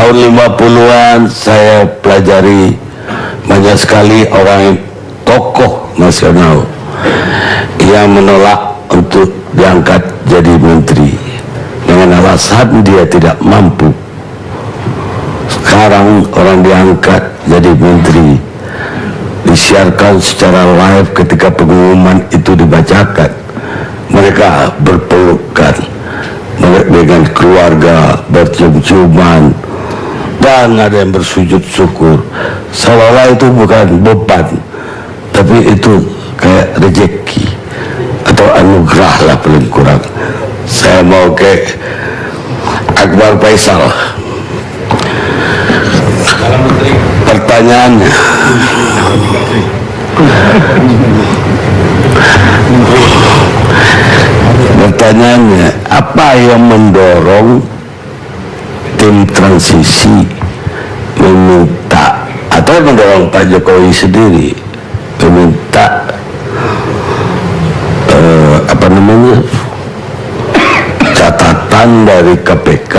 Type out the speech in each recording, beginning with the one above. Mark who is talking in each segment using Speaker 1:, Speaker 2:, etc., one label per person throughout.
Speaker 1: tahun 50-an saya pelajari banyak sekali orang tokoh nasional yang menolak untuk diangkat jadi menteri dengan alasan dia tidak mampu. Sekarang orang diangkat jadi menteri, disiarkan secara live ketika pengumuman itu dibacakan, mereka berpelukan dengan keluarga, bercium-ciuman, dan ada yang bersujud syukur, seolah-olah itu bukan beban, tapi itu kayak rezeki atau anugerah lah paling kurang. Saya mau ke Akbar Faisal. Pertanyaannya, apa yang mendorong tim transisi meminta atau mendorong Pak Jokowi sendiri meminta catatan dari KPK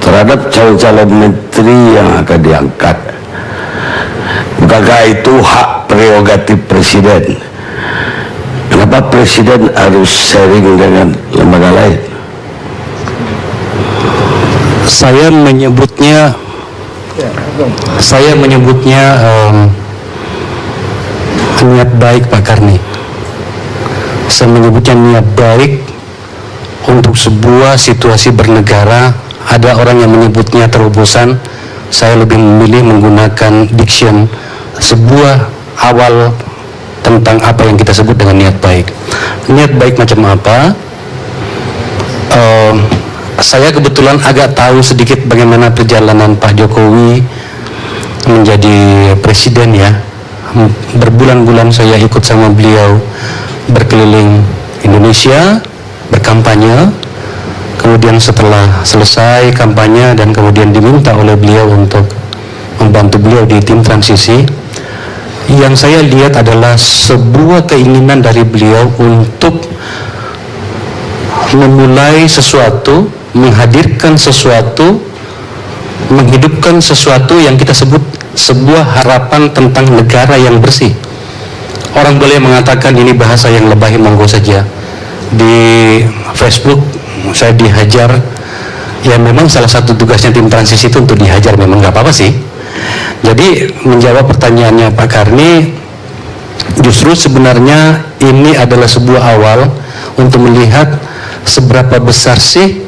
Speaker 1: terhadap calon-calon menteri yang akan diangkat? Bukankah itu hak prerogatif presiden? Kenapa presiden harus sharing dengan lembaga lain?
Speaker 2: Saya menyebutnya niat baik, Pak Karni. Saya menyebutnya niat baik untuk sebuah situasi bernegara. Ada orang yang menyebutnya terobosan. Saya lebih memilih menggunakan diction sebuah awal tentang apa yang kita sebut dengan niat baik. Niat baik macam apa? Saya kebetulan agak tahu sedikit bagaimana perjalanan Pak Jokowi menjadi presiden ya. Berbulan-bulan saya ikut sama beliau berkeliling Indonesia, berkampanye. Kemudian setelah selesai kampanye dan kemudian diminta oleh beliau untuk membantu beliau di tim transisi, yang saya lihat adalah sebuah keinginan dari beliau untuk memulai sesuatu, menghadirkan sesuatu, menghidupkan sesuatu yang kita sebut sebuah harapan tentang negara yang bersih. Orang boleh mengatakan ini bahasa yang lebay, monggo saja. Di Facebook saya dihajar, ya memang salah satu tugasnya tim transisi itu untuk dihajar, memang nggak apa-apa sih. Jadi menjawab pertanyaannya Pak Karni, justru sebenarnya ini adalah sebuah awal untuk melihat seberapa besar sih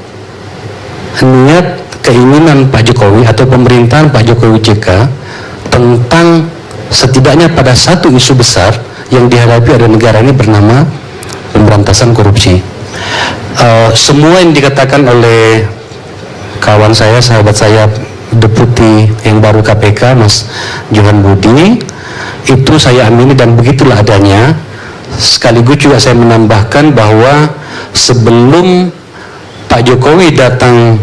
Speaker 2: niat keinginan Pak Jokowi atau pemerintahan Pak Jokowi JK tentang setidaknya pada satu isu besar yang dihadapi oleh negara ini bernama pemberantasan korupsi. Semua yang dikatakan oleh kawan saya, sahabat saya, Deputi yang baru KPK, Mas Johan Budi, itu saya amini dan begitulah adanya. Sekaligus juga saya menambahkan bahwa sebelum Pak Jokowi datang,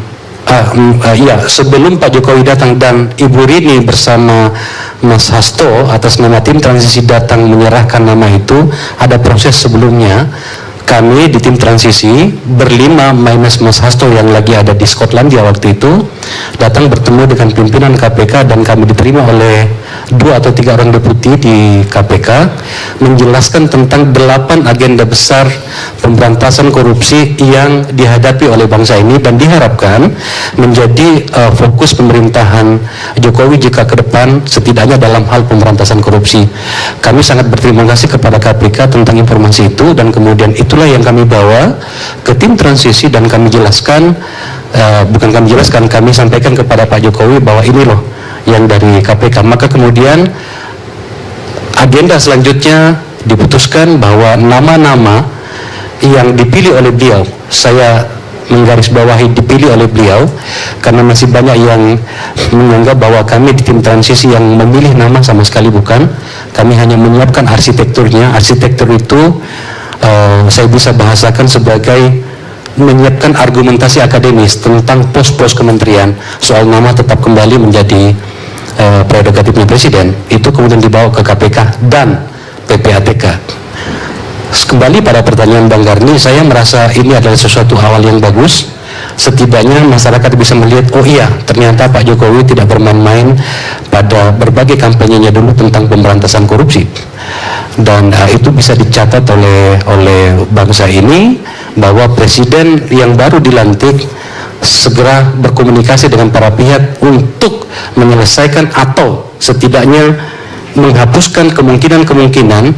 Speaker 2: sebelum Pak Jokowi datang dan Ibu Rini bersama Mas Hasto atas nama tim transisi datang menyerahkan nama itu, ada proses sebelumnya. Kami di tim transisi berlima minus Mas Hasto yang lagi ada di Skotlandia waktu itu, datang bertemu dengan pimpinan KPK dan kami diterima oleh 2 atau 3 orang deputi di KPK menjelaskan tentang 8 agenda besar pemberantasan korupsi yang dihadapi oleh bangsa ini dan diharapkan menjadi fokus pemerintahan Jokowi jika ke depan setidaknya dalam hal pemberantasan korupsi. Kami sangat berterima kasih kepada KPK tentang informasi itu dan kemudian itulah yang kami bawa ke tim transisi dan kami jelaskan, kami sampaikan kepada Pak Jokowi bahwa ini loh yang dari KPK. Maka kemudian agenda selanjutnya diputuskan bahwa nama-nama yang dipilih oleh beliau, saya menggarisbawahi dipilih oleh beliau karena masih banyak yang menganggap bahwa kami di tim transisi yang memilih nama, sama sekali bukan. Kami hanya menyiapkan arsitekturnya. Arsitektur itu saya bisa bahasakan sebagai menyiapkan argumentasi akademis tentang pos-pos kementerian. Soal nama tetap kembali menjadi prerogatifnya presiden, itu kemudian dibawa ke KPK dan PPATK. Kembali pada pertanyaan Bang Karni, saya merasa ini adalah sesuatu awal yang bagus setidaknya masyarakat bisa melihat, oh iya, ternyata Pak Jokowi tidak bermain-main pada berbagai kampanyenya dulu tentang pemberantasan korupsi. Dan itu bisa dicatat oleh bangsa ini bahwa presiden yang baru dilantik segera berkomunikasi dengan para pihak untuk menyelesaikan atau setidaknya menghapuskan kemungkinan-kemungkinan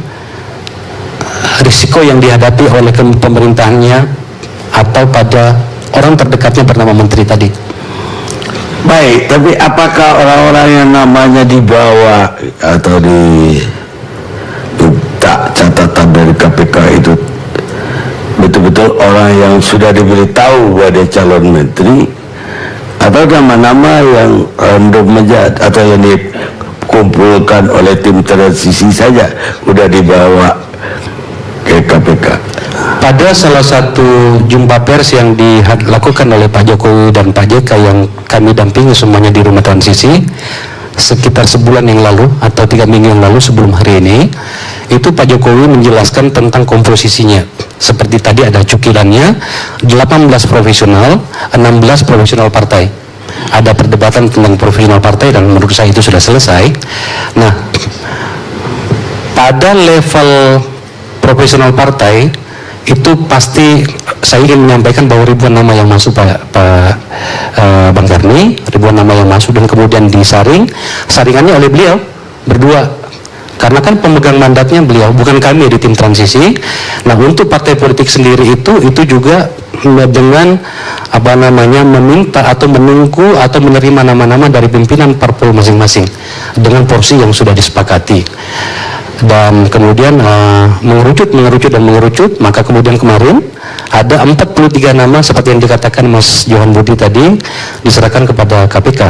Speaker 2: risiko yang dihadapi oleh pemerintahannya atau pada orang terdekatnya bernama menteri tadi.
Speaker 1: Baik, tapi apakah orang-orang yang namanya dibawa atau diminta catatan dari KPK itu betul-betul orang yang sudah diberitahu bahwa dia calon menteri, atau nama-nama yang random aja atau yang dikumpulkan oleh tim transisi saja udah dibawa ke KPK?
Speaker 2: Pada salah satu jumpa pers yang dilakukan oleh Pak Jokowi dan Pak JK yang kami dampingi semuanya di rumah transisi sekitar sebulan yang lalu atau 3 minggu yang lalu sebelum hari ini, itu Pak Jokowi menjelaskan tentang komposisinya. Seperti tadi ada cukilannya, 18 profesional, 16 profesional partai. Ada perdebatan tentang profesional partai dan menurut saya itu sudah selesai. Nah, pada level profesional partai itu pasti saya ingin menyampaikan bahwa ribuan nama yang masuk Bang Karni, ribuan nama yang masuk dan kemudian disaring, saringannya oleh beliau berdua, karena kan pemegang mandatnya beliau, bukan kami di tim transisi. Nah, untuk partai politik sendiri itu juga dengan meminta atau menunggu atau menerima nama-nama dari pimpinan parpol masing-masing dengan porsi yang sudah disepakati. Dan kemudian mengerucut, maka kemudian kemarin ada 43 nama seperti yang dikatakan Mas Johan Budi tadi diserahkan kepada KPK.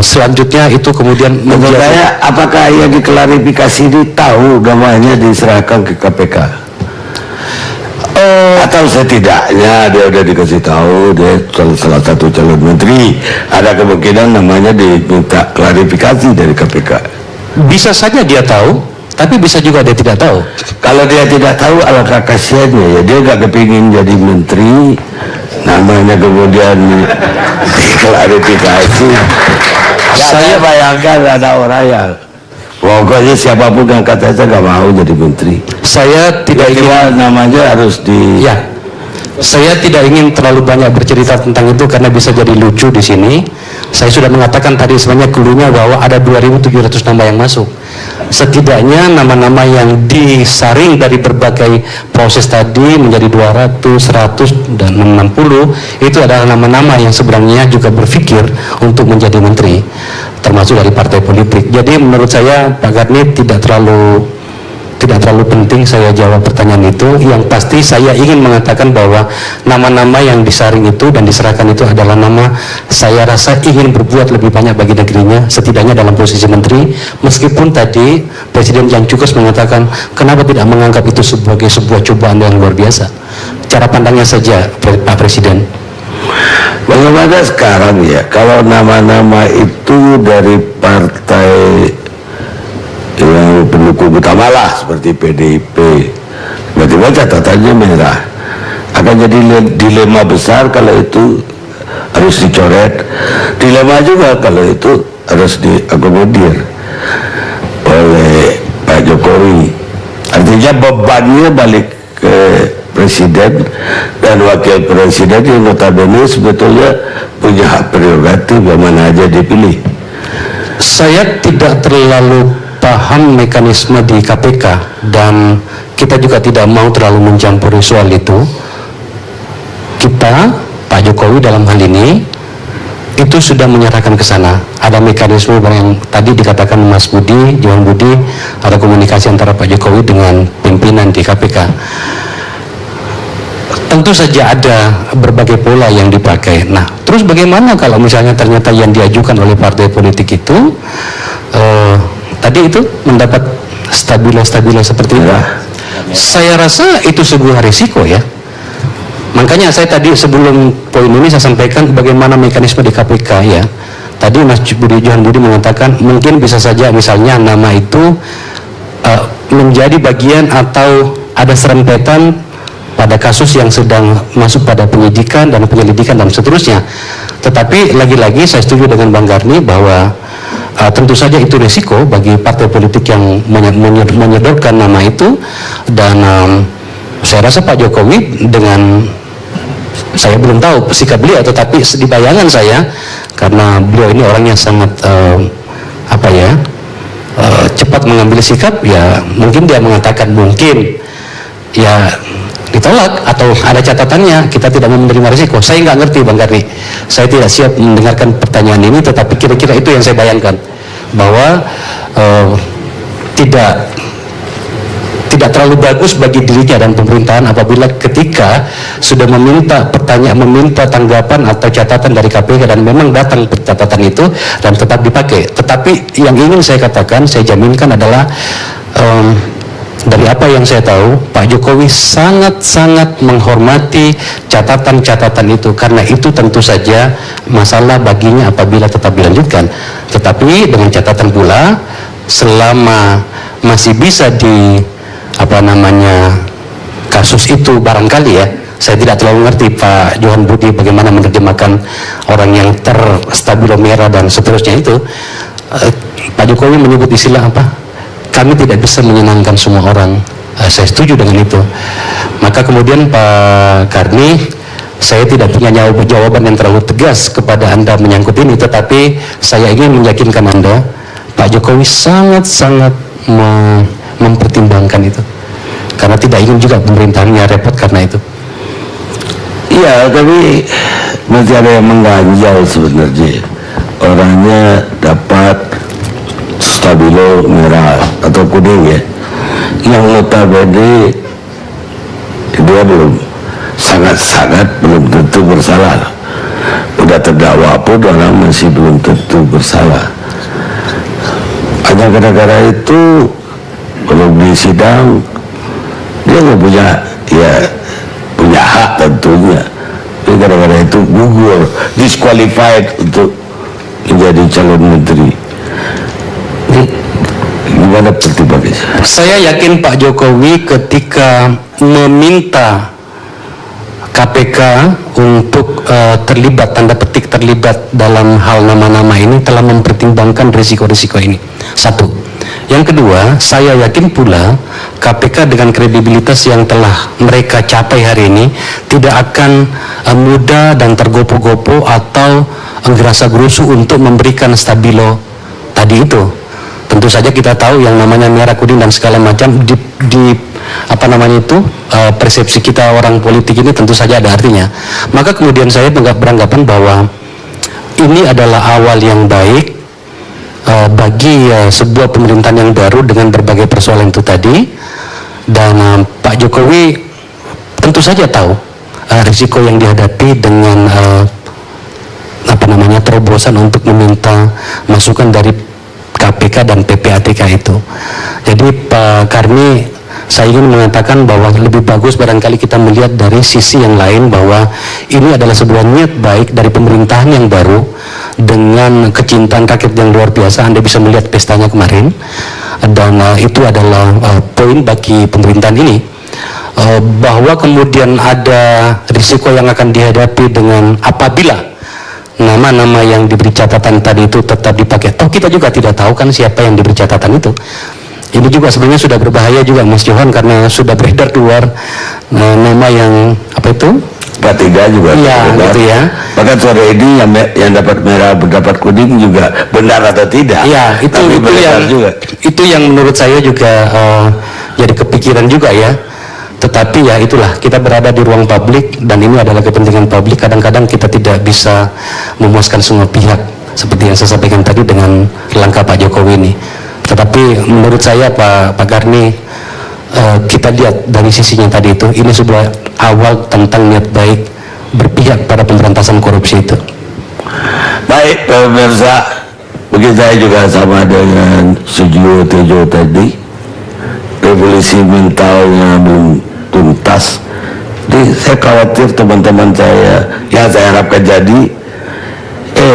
Speaker 2: Selanjutnya itu kemudian
Speaker 1: menjadi, apakah yang diklarifikasi ini tahu namanya diserahkan ke KPK? Atau setidaknya dia udah dikasih tahu dia salah satu calon menteri, ada kemungkinan namanya diminta klarifikasi dari KPK?
Speaker 2: Bisa saja dia tahu, tapi bisa juga dia tidak tahu.
Speaker 1: Kalau dia tidak tahu, alangkah kasihannya ya, dia gak kepingin jadi menteri, namanya kemudian diklarifikasi. Saya bayangkan ada orang yang pokoknya siapapun yang kata saya gak mau jadi menteri.
Speaker 2: Saya tidak ingin
Speaker 1: namanya harus
Speaker 2: saya tidak ingin terlalu banyak bercerita tentang itu karena bisa jadi lucu di sini. Saya sudah mengatakan tadi sebenarnya cluenya bahwa ada 2.700 nama yang masuk. Setidaknya nama-nama yang disaring dari berbagai proses tadi menjadi 200, 100, dan 60 itu adalah nama-nama yang sebenarnya juga berpikir untuk menjadi menteri, termasuk dari partai politik. Jadi menurut saya Pak Karni tidak terlalu penting saya jawab pertanyaan itu. Yang pasti saya ingin mengatakan bahwa nama-nama yang disaring itu dan diserahkan itu adalah nama saya rasa ingin berbuat lebih banyak bagi negerinya, setidaknya dalam posisi menteri. Meskipun tadi Presiden Jan Cukos mengatakan kenapa tidak menganggap itu sebagai sebuah cobaan yang luar biasa. Cara pandangnya saja Pak Presiden.
Speaker 1: Bagaimana sekarang ya, kalau nama-nama itu dari partai yang pendukung utama lah seperti PDIP, tiba-tiba catatannya merah, akan jadi dilema besar kalau itu harus dicoret, dilema juga kalau itu harus diakomodir oleh Pak Jokowi. Artinya bebannya balik ke presiden dan wakil presiden yang notabene sebetulnya punya hak prerogatif yang mana aja dipilih.
Speaker 2: Saya tidak terlalu paham mekanisme di KPK dan kita juga tidak mau terlalu mencampuri soal itu. Kita, Pak Jokowi dalam hal ini itu sudah menyerahkan ke sana. Ada mekanisme yang tadi dikatakan Mas Budi, Johan Budi, ada komunikasi antara Pak Jokowi dengan pimpinan di KPK. Tentu saja ada berbagai pola yang dipakai. Nah, terus bagaimana kalau misalnya ternyata yang diajukan oleh partai politik itu tadi itu mendapat stabilo seperti itu? Saya rasa itu sebuah risiko ya. Makanya saya tadi sebelum poin ini saya sampaikan bagaimana mekanisme di KPK ya. Tadi Mas Johan Budi mengatakan mungkin bisa saja misalnya nama itu menjadi bagian atau ada serempetan pada kasus yang sedang masuk pada penyidikan dan penyelidikan dan seterusnya. Tetapi lagi-lagi saya setuju dengan Bang Garni bahwa tentu saja itu risiko bagi partai politik yang menyodorkan nama itu, dan saya rasa Pak Jokowi, dengan saya belum tahu sikap beliau, tetapi di bayangan saya, karena beliau ini orangnya sangat cepat mengambil sikap, ya mungkin dia mengatakan mungkin ya ditolak atau ada catatannya, kita tidak mau menerima risiko. Saya nggak ngerti Bang Garni, saya tidak siap mendengarkan pertanyaan ini, tetapi kira-kira itu yang saya bayangkan, bahwa tidak terlalu bagus bagi dirinya dan pemerintahan apabila ketika sudah meminta tanggapan atau catatan dari KPK dan memang datang catatan itu dan tetap dipakai. Tetapi yang ingin saya katakan, saya jaminkan adalah dari apa yang saya tahu, Pak Jokowi sangat-sangat menghormati catatan-catatan itu, karena itu tentu saja masalah baginya apabila tetap dilanjutkan. Tetapi dengan catatan pula, selama masih bisa kasus itu barangkali ya, saya tidak terlalu ngerti Pak Johan Budi bagaimana menerjemahkan orang yang terstabilo merah dan seterusnya itu. Pak Jokowi menyebut istilah apa? Kami tidak bisa menyenangkan semua orang. Saya setuju dengan itu. Maka kemudian Pak Garni, saya tidak punya jawaban yang terlalu tegas kepada Anda menyangkut ini, tetapi saya ingin meyakinkan Anda, Pak Jokowi sangat-sangat mempertimbangkan itu, karena tidak ingin juga pemerintahannya repot karena itu.
Speaker 1: Iya, tapi masih ada yang mengganjal sebenarnya. Orangnya dapat stabilo merah atau kuning ya, yang notabene dia belum sangat-sangat belum tentu bersalah. Udah terdakwa pun orang masih belum tentu bersalah. Hanya gara-gara itu kalau di sidang dia nggak punya hak tentunya. Tapi gara-gara itu gugur, disqualified untuk menjadi calon menteri. Ini gimana pertimbangannya?
Speaker 2: Saya yakin Pak Jokowi ketika meminta KPK untuk terlibat, tanda petik terlibat dalam hal nama-nama ini, telah mempertimbangkan risiko-risiko ini. Satu. Yang kedua, saya yakin pula KPK dengan kredibilitas yang telah mereka capai hari ini tidak akan mudah dan tergopoh-gopoh atau gerasa-gerusu untuk memberikan stabilo tadi itu. Tentu saja kita tahu yang namanya merah kuning dan segala macam persepsi kita orang politik ini tentu saja ada artinya. Maka kemudian saya beranggapan bahwa ini adalah awal yang baik bagi sebuah pemerintahan yang baru dengan berbagai persoalan itu tadi, dan Pak Jokowi tentu saja tahu risiko yang dihadapi dengan terobosan untuk meminta masukan dari KPK dan PPATK itu. Jadi Pak Garni, saya ingin mengatakan bahwa lebih bagus barangkali kita melihat dari sisi yang lain, bahwa ini adalah sebuah niat baik dari pemerintahan yang baru dengan kecintaan rakyat yang luar biasa. Anda bisa melihat pestanya kemarin, dan itu adalah poin bagi pemerintahan ini, bahwa kemudian ada risiko yang akan dihadapi dengan apabila nama-nama yang diberi catatan tadi itu tetap dipakai. Toh kita juga tidak tahu kan siapa yang diberi catatan itu. Ini juga sebenarnya sudah berbahaya juga Mas Johan, karena sudah beredar keluar nama yang
Speaker 1: P3 juga
Speaker 2: ya, gitu ya.
Speaker 1: Bahkan sore ini yang dapat merah berdapat kuning juga benar atau tidak?
Speaker 2: Ya, itu yang menurut saya juga jadi kepikiran juga ya. Tetapi ya itulah, kita berada di ruang publik dan ini adalah kepentingan publik. Kadang-kadang kita tidak bisa memuaskan semua pihak seperti yang saya sampaikan tadi dengan langkah Pak Jokowi ini. Tetapi menurut saya Pak Garni, kita lihat dari sisinya tadi itu, ini sebuah awal tentang niat baik berpihak pada pemberantasan korupsi itu.
Speaker 1: Baik pemirsa, mungkin saya juga sama dengan Sujiwo Tejo tadi, revolusi mentalnya belum tuntas. Jadi saya khawatir teman-teman saya yang saya harapkan jadi,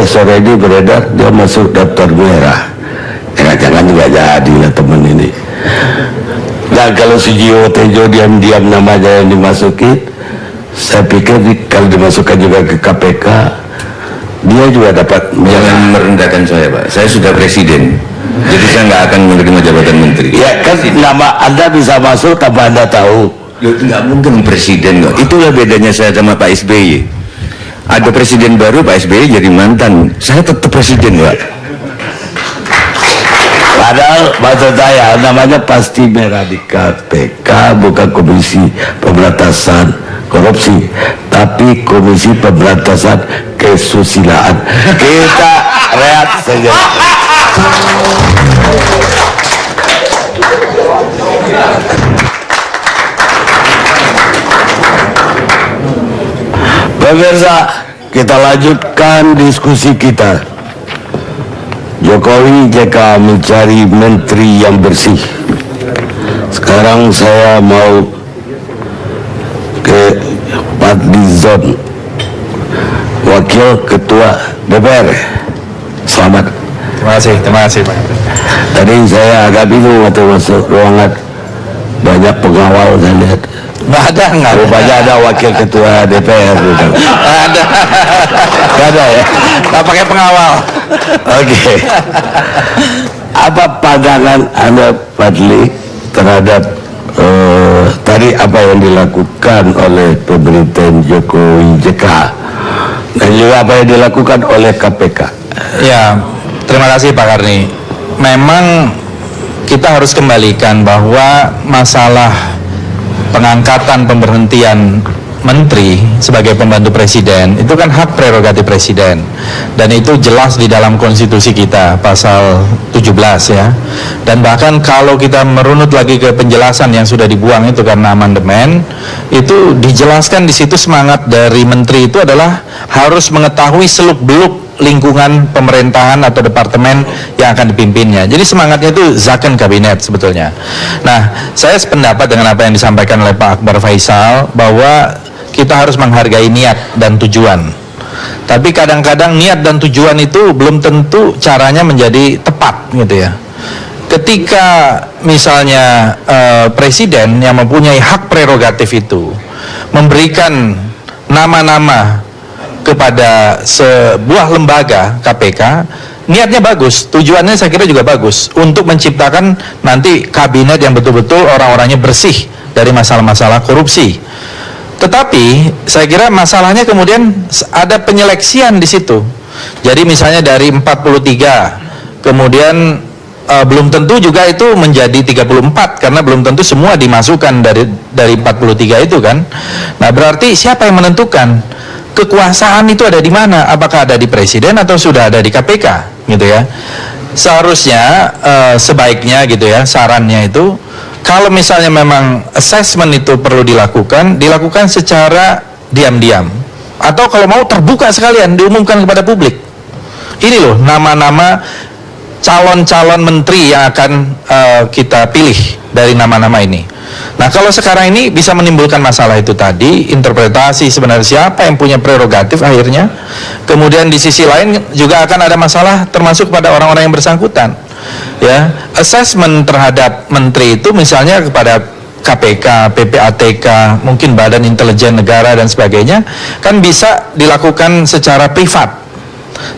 Speaker 1: sore ini beredar dia masuk daftar merah. Jangan-jangan juga jadi lah teman ini. Dan kalau Sujiwo Tejo diam-diam namanya yang dimasukin, saya pikir kalau dimasukkan juga ke KPK, dia juga dapat.
Speaker 3: Jangan merendahkan saya, Pak. Saya sudah presiden, jadi saya nggak akan menerima jabatan menteri.
Speaker 1: Ya kan nama Anda bisa masuk tanpa Anda tahu.
Speaker 3: Loh, nggak mungkin presiden kok. Itulah bedanya saya sama Pak SBY. Ada presiden baru, Pak SBY jadi mantan. Saya tetap presiden, Pak.
Speaker 1: Padahal maksud saya namanya pasti merah di KPK, bukan Komisi Pemberantasan Korupsi, tapi Komisi Pemberantasan Kesusilaan. Kita rehat saja. Pemirsa, kita lanjutkan diskusi kita. Jokowi JK mencari menteri yang bersih. Sekarang saya mau ke Fadlizon, Wakil Ketua DPR. Selamat.
Speaker 4: Terima kasih Pak.
Speaker 1: Tadi saya agak bingung waktu masuk ruangan, banyak pengawal saya lihat.
Speaker 4: Nggak ada.
Speaker 1: Rupanya ada Wakil Ketua DPR.
Speaker 4: Ada.
Speaker 1: Nggak ada ya?
Speaker 4: Nggak pakai pengawal.
Speaker 1: Oke. Apa pandangan Anda, Fadli, terhadap tadi apa yang dilakukan oleh pemerintahan Jokowi JK dan juga apa yang dilakukan oleh KPK?
Speaker 4: Ya, terima kasih Pak Karni. Memang kita harus kembalikan bahwa masalah pengangkatan pemberhentian menteri sebagai pembantu presiden itu kan hak prerogatif presiden, dan itu jelas di dalam konstitusi kita pasal 17 ya. Dan bahkan kalau kita merunut lagi ke penjelasan yang sudah dibuang itu karena amandemen, itu dijelaskan di situ semangat dari menteri itu adalah harus mengetahui seluk-beluk lingkungan pemerintahan atau departemen yang akan dipimpinnya. Jadi semangatnya itu zakon kabinet sebetulnya. Nah, saya sependapat dengan apa yang disampaikan oleh Pak Akbar Faisal bahwa kita harus menghargai niat dan tujuan. Tapi kadang-kadang niat dan tujuan itu belum tentu caranya menjadi tepat gitu ya. Ketika misalnya presiden yang mempunyai hak prerogatif itu memberikan nama-nama kepada sebuah lembaga KPK, niatnya bagus, tujuannya saya kira juga bagus untuk menciptakan nanti kabinet yang betul-betul orang-orangnya bersih dari masalah-masalah korupsi. Tetapi saya kira masalahnya kemudian ada penyeleksian di situ. Jadi misalnya dari 43, kemudian belum tentu juga itu menjadi 34 karena belum tentu semua dimasukkan dari 43 itu kan. Nah, berarti siapa yang menentukan kekuasaan itu ada di mana? Apakah ada di presiden atau sudah ada di KPK gitu ya? Seharusnya sebaiknya gitu ya, sarannya itu kalau misalnya memang assessment itu perlu dilakukan secara diam-diam, atau kalau mau terbuka sekalian diumumkan kepada publik. Ini loh nama-nama calon-calon menteri yang akan kita pilih dari nama-nama ini. Nah, kalau sekarang ini bisa menimbulkan masalah itu tadi, interpretasi sebenarnya siapa yang punya prerogatif akhirnya. Kemudian di sisi lain juga akan ada masalah termasuk pada orang-orang yang bersangkutan. Ya, assessment terhadap menteri itu misalnya kepada KPK, PPATK, mungkin Badan Intelijen Negara dan sebagainya, kan bisa dilakukan secara privat,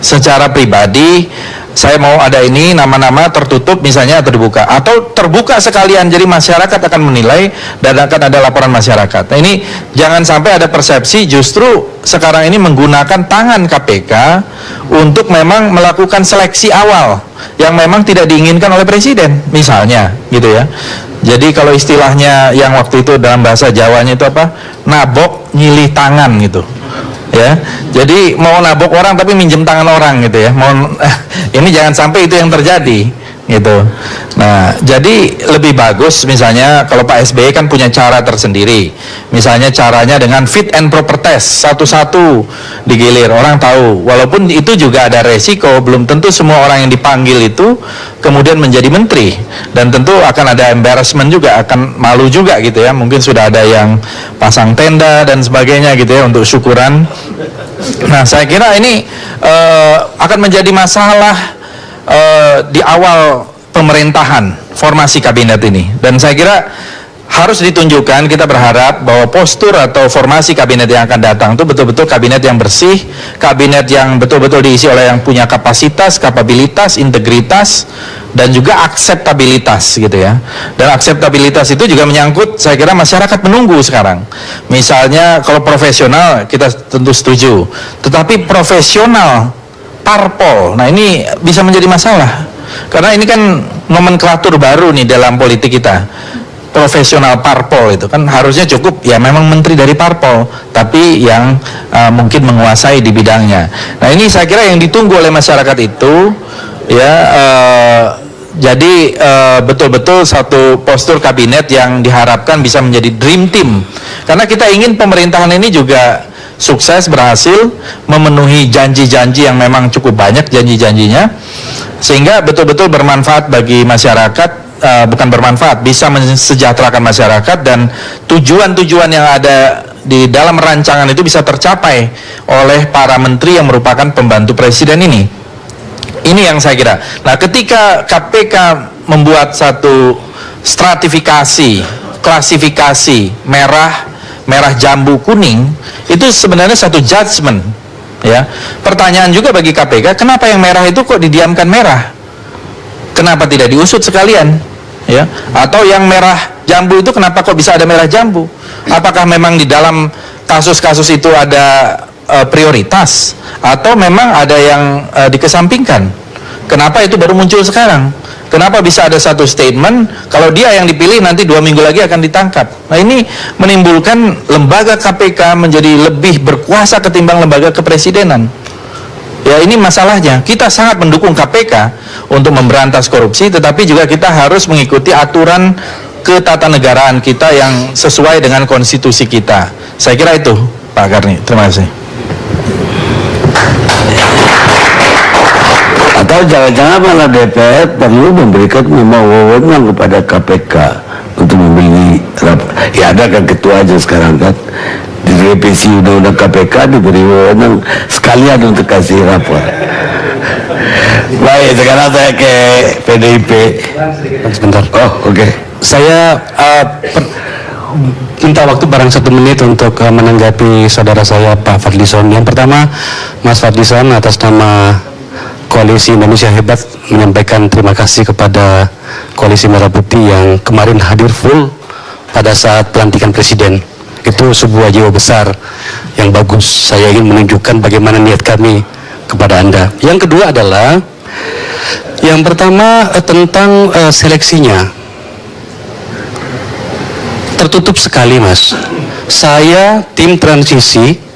Speaker 4: secara pribadi. Saya mau ada ini nama-nama tertutup misalnya atau dibuka, atau terbuka sekalian jadi masyarakat akan menilai dan akan ada laporan masyarakat. Nah, ini jangan sampai ada persepsi justru sekarang ini menggunakan tangan KPK untuk memang melakukan seleksi awal yang memang tidak diinginkan oleh presiden misalnya gitu ya. Jadi kalau istilahnya yang waktu itu dalam bahasa Jawanya itu apa? Nabok nyilih tangan gitu. Ya, jadi mau nabok orang tapi minjem tangan orang gitu ya. Ini jangan sampai itu yang terjadi gitu. Nah, jadi lebih bagus misalnya kalau Pak SBY kan punya cara tersendiri. Misalnya caranya dengan fit and proper test, satu-satu digilir, orang tahu. Walaupun itu juga ada resiko, belum tentu semua orang yang dipanggil itu kemudian menjadi menteri, dan tentu akan ada embarrassment juga, akan malu juga gitu ya. Mungkin sudah ada yang pasang tenda dan sebagainya gitu ya untuk syukuran. Nah, saya kira ini akan menjadi masalah di awal pemerintahan, formasi kabinet ini. Dan saya kira harus ditunjukkan, kita berharap bahwa postur atau formasi kabinet yang akan datang itu betul-betul kabinet yang bersih, kabinet yang betul-betul diisi oleh yang punya kapasitas, kapabilitas, integritas, dan juga akseptabilitas gitu ya. Dan akseptabilitas itu juga menyangkut, saya kira masyarakat menunggu sekarang. Misalnya kalau profesional kita tentu setuju, tetapi profesional parpol, nah ini bisa menjadi masalah. Karena ini kan nomenklatur baru nih dalam politik kita. Profesional parpol itu kan harusnya cukup ya memang menteri dari parpol, tapi yang mungkin menguasai di bidangnya. Nah ini saya kira yang ditunggu oleh masyarakat itu ya, jadi betul-betul satu postur kabinet yang diharapkan bisa menjadi dream team, karena kita ingin pemerintahan ini juga sukses, berhasil memenuhi janji-janji yang memang cukup banyak janji-janjinya, sehingga betul-betul bermanfaat bagi masyarakat. Bukan bermanfaat, bisa mensejahterakan masyarakat, dan tujuan-tujuan yang ada di dalam rancangan itu bisa tercapai oleh para menteri yang merupakan pembantu presiden ini. Ini yang saya kira. Nah, ketika KPK membuat satu stratifikasi, klasifikasi merah, jambu, kuning, itu sebenarnya satu judgement, ya. Pertanyaan juga bagi KPK, kenapa yang merah itu kok didiamkan merah? Kenapa tidak diusut sekalian, ya? Atau yang merah jambu itu kenapa kok bisa ada merah jambu? Apakah memang di dalam kasus-kasus itu ada prioritas, atau memang ada yang dikesampingkan? Kenapa itu baru muncul sekarang? Kenapa bisa ada satu statement kalau dia yang dipilih nanti 2 minggu lagi akan ditangkap? Nah ini menimbulkan lembaga KPK menjadi lebih berkuasa ketimbang lembaga kepresidenan. Ya ini masalahnya. Kita sangat mendukung KPK untuk memberantas korupsi, tetapi juga kita harus mengikuti aturan ketatanegaraan kita yang sesuai dengan konstitusi kita. Saya kira itu, Pak Karni. Terima kasih.
Speaker 1: Atau jangan-jangan malah DPR perlu memberikan wewenang kepada KPK untuk memilih, ya ada kan ketua aja sekarang kan, di revisi undang-undang KPK diberi wewenang sekalian untuk kasih rapor. Baik, sekarang saya ke PDIP.
Speaker 2: Sebentar.
Speaker 1: Oh, oke.
Speaker 2: Saya minta waktu barang 1 menit untuk menanggapi saudara saya Pak Fadlizon. Yang pertama, Mas Fadlizon atas nama Koalisi Indonesia Hebat menyampaikan terima kasih kepada Koalisi Merah Putih yang kemarin hadir full pada saat pelantikan Presiden. Itu sebuah jiwa besar yang bagus. Saya ingin menunjukkan bagaimana niat kami kepada Anda. Yang kedua adalah, yang pertama tentang seleksinya. Tertutup sekali, Mas. Saya tim transisi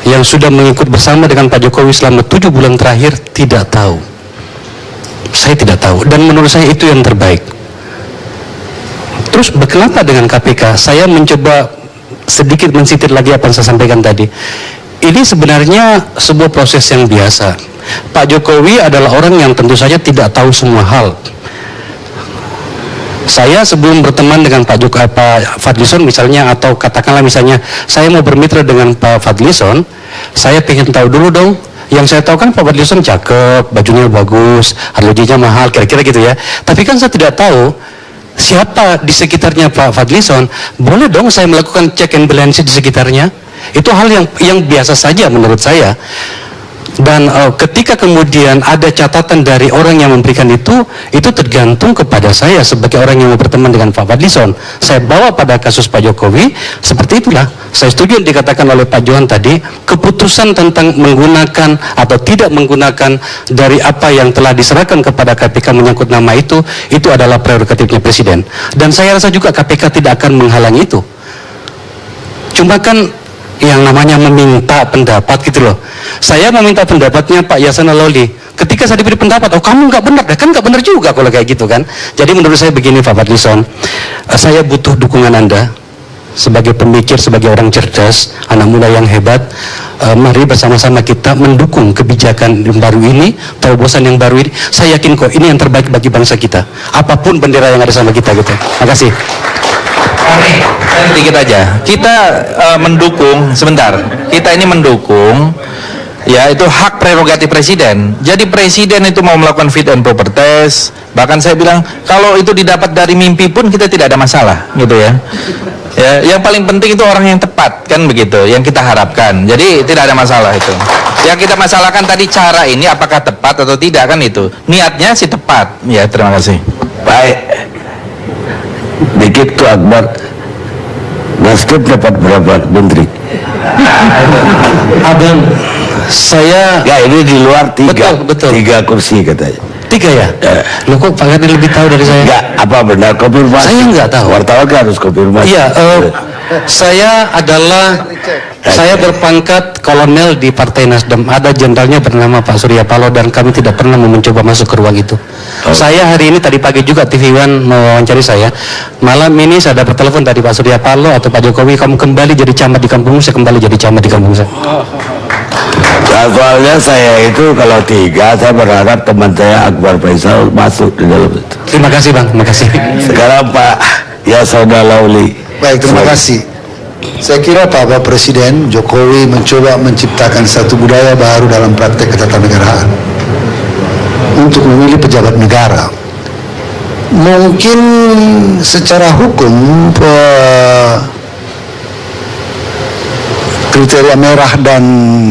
Speaker 2: yang sudah mengikut bersama dengan Pak Jokowi selama 7 bulan terakhir tidak tahu. Saya tidak tahu, dan menurut saya itu yang terbaik. Terus kenapa dengan KPK? Saya mencoba sedikit mensitir lagi apa yang saya sampaikan tadi. Ini sebenarnya sebuah proses yang biasa. Pak Jokowi adalah orang yang tentu saja tidak tahu semua hal. Saya sebelum berteman dengan Pak Fadlizon misalnya, atau katakanlah misalnya saya mau bermitra dengan Pak Fadlizon, saya pengen tahu dulu dong. Yang saya tahu kan Pak Fadlizon cakep, bajunya bagus, arlojinya mahal, kira-kira gitu ya. Tapi kan saya tidak tahu siapa di sekitarnya Pak Fadlizon. Boleh dong saya melakukan check and balance di sekitarnya. Itu hal yang biasa saja menurut saya. Dan ketika kemudian ada catatan dari orang yang memberikan itu tergantung kepada saya sebagai orang yang mau berteman dengan Pak Fadlizon. Saya bawa pada kasus Pak Jokowi, seperti itulah. Saya setuju yang dikatakan oleh Pak Johan tadi, keputusan tentang menggunakan atau tidak menggunakan dari apa yang telah diserahkan kepada KPK menyangkut nama itu adalah prerogatifnya Presiden. Dan saya rasa juga KPK tidak akan menghalangi itu. Cuma kan yang namanya meminta pendapat gitu loh. Saya meminta pendapatnya Pak Yasona Lawli. Ketika saya diberi pendapat, oh kamu nggak benar, kan nggak benar juga kalau kayak gitu kan. Jadi menurut saya begini Pak Fadlizon, saya butuh dukungan Anda sebagai pemikir, sebagai orang cerdas, anak muda yang hebat. Mari bersama-sama kita mendukung kebijakan yang baru ini, terobosan yang baru ini. Saya yakin kok ini yang terbaik bagi bangsa kita. Apapun bendera yang ada sama kita gitu. Terima kasih.
Speaker 4: Sedikit aja, kita mendukung, sebentar, kita ini mendukung Ya, itu hak prerogatif presiden. Jadi presiden itu mau melakukan fit and proper test. Bahkan saya bilang kalau itu didapat dari mimpi pun kita tidak ada masalah, gitu ya. Ya, yang paling penting itu orang yang tepat, kan begitu, yang kita harapkan. Jadi tidak ada masalah itu. Yang kita masalahkan tadi cara ini apakah tepat atau tidak, kan itu. Niatnya sih tepat. Ya, terima kasih.
Speaker 1: Baik. Dikit tuh Akbar. Nasdem dapat berapa menteri?
Speaker 2: Abang, saya
Speaker 1: Ya ini di luar tiga.
Speaker 2: Betul.
Speaker 1: 3 kursi katanya.
Speaker 2: 3 ya? Loh kok Pak Karni lebih tahu dari saya?
Speaker 1: Enggak, apa benar konfirmasi?
Speaker 2: Saya enggak tahu.
Speaker 1: Wartawan kan harus konfirmasi.
Speaker 2: Iya, saya berpangkat kolonel di Partai Nasdem. Ada jenderalnya bernama Pak Surya Paloh dan kami tidak pernah mau mencoba masuk ke ruang itu. Saya hari ini tadi pagi juga TV One mewawancari saya. Malam ini saya ada bertelepon dari Pak Surya Paloh atau Pak Jokowi, kamu kembali jadi camat di kampung saya, kembali jadi camat di kampung saya.
Speaker 1: Nah, soalnya saya itu kalau 3, saya berharap teman saya Akbar Faisal masuk di dalam itu.
Speaker 2: Terima kasih Bang, terima kasih.
Speaker 1: Sekarang Pak Yasona Lauli.
Speaker 5: Baik, terima kasih. Saya kira Pak Presiden Jokowi mencoba menciptakan satu budaya baru dalam praktek ketatanegaraan untuk memilih pejabat negara. Mungkin secara hukum kriteria merah dan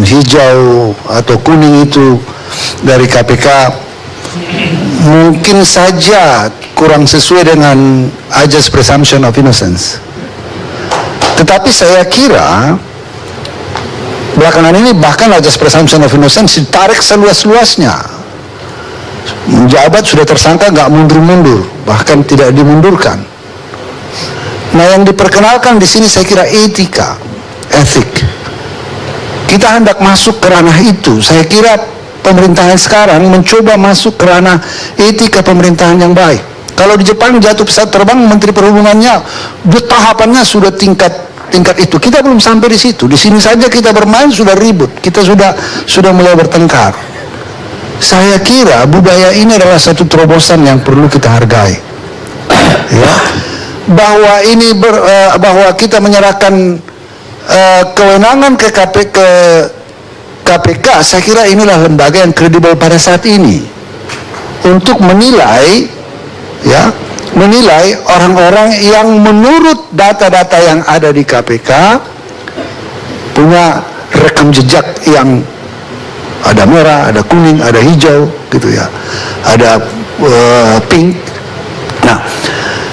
Speaker 5: hijau atau kuning itu dari KPK mungkin saja kurang sesuai dengan Ajas Presumption of Innocence. Tetapi saya kira belakangan ini bahkan Ajas Presumption of Innocence ditarik seluas-luasnya. Menjabat sudah tersangka nggak mundur-mundur, bahkan tidak dimundurkan. Nah, yang diperkenalkan di sini saya kira etika, etik. Kita hendak masuk ke ranah itu. Saya kira pemerintahan sekarang mencoba masuk ke ranah etika pemerintahan yang baik. Kalau di Jepang jatuh pesawat terbang, Menteri Perhubungannya tahapannya sudah tingkat itu. Kita belum sampai di situ. Di sini saja kita bermain sudah ribut. Kita sudah mulai bertengkar. Saya kira budaya ini adalah satu terobosan yang perlu kita hargai. Ya, bahwa kita menyerahkan kewenangan ke KPK, saya kira inilah lembaga yang kredibel pada saat ini untuk menilai orang-orang yang menurut data-data yang ada di KPK punya rekam jejak yang ada merah, ada kuning, ada hijau, gitu ya, ada pink. Nah,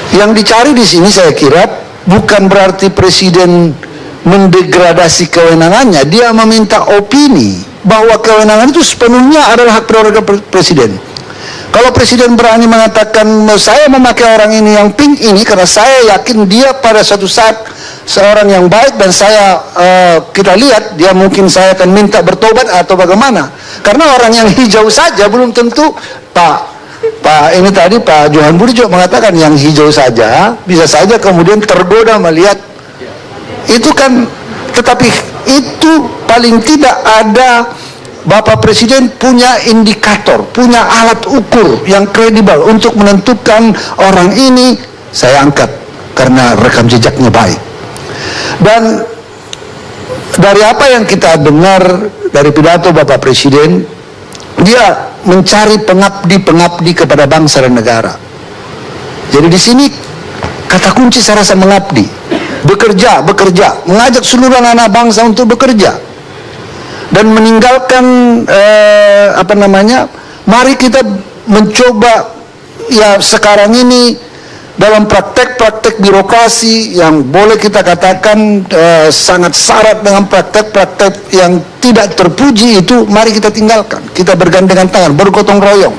Speaker 5: yang dicari di sini saya kira bukan berarti presiden mendegradasi kewenangannya. Dia meminta opini bahwa kewenangan itu sepenuhnya adalah hak prerogatif presiden. Kalau presiden berani mengatakan saya memakai orang ini yang pink ini karena saya yakin dia pada suatu saat seorang yang baik dan kita lihat dia mungkin saya akan minta bertobat atau bagaimana. Karena orang yang hijau saja belum tentu. Pak ini tadi Pak Johan Budi juga mengatakan yang hijau saja bisa saja kemudian tergoda melihat itu kan, tetapi itu paling tidak ada Bapak Presiden punya indikator, punya alat ukur yang kredibel untuk menentukan orang ini saya angkat karena rekam jejaknya baik. Dan dari apa yang kita dengar dari pidato Bapak Presiden, dia mencari pengabdi kepada bangsa dan negara. Jadi di sini kata kunci saya rasa mengabdi, bekerja, mengajak seluruh anak bangsa untuk bekerja. Dan meninggalkan mari kita mencoba ya sekarang ini dalam praktek-praktek birokrasi yang boleh kita katakan sangat syarat dengan praktek-praktek yang tidak terpuji itu, mari kita tinggalkan. Kita bergandengan tangan, bergotong royong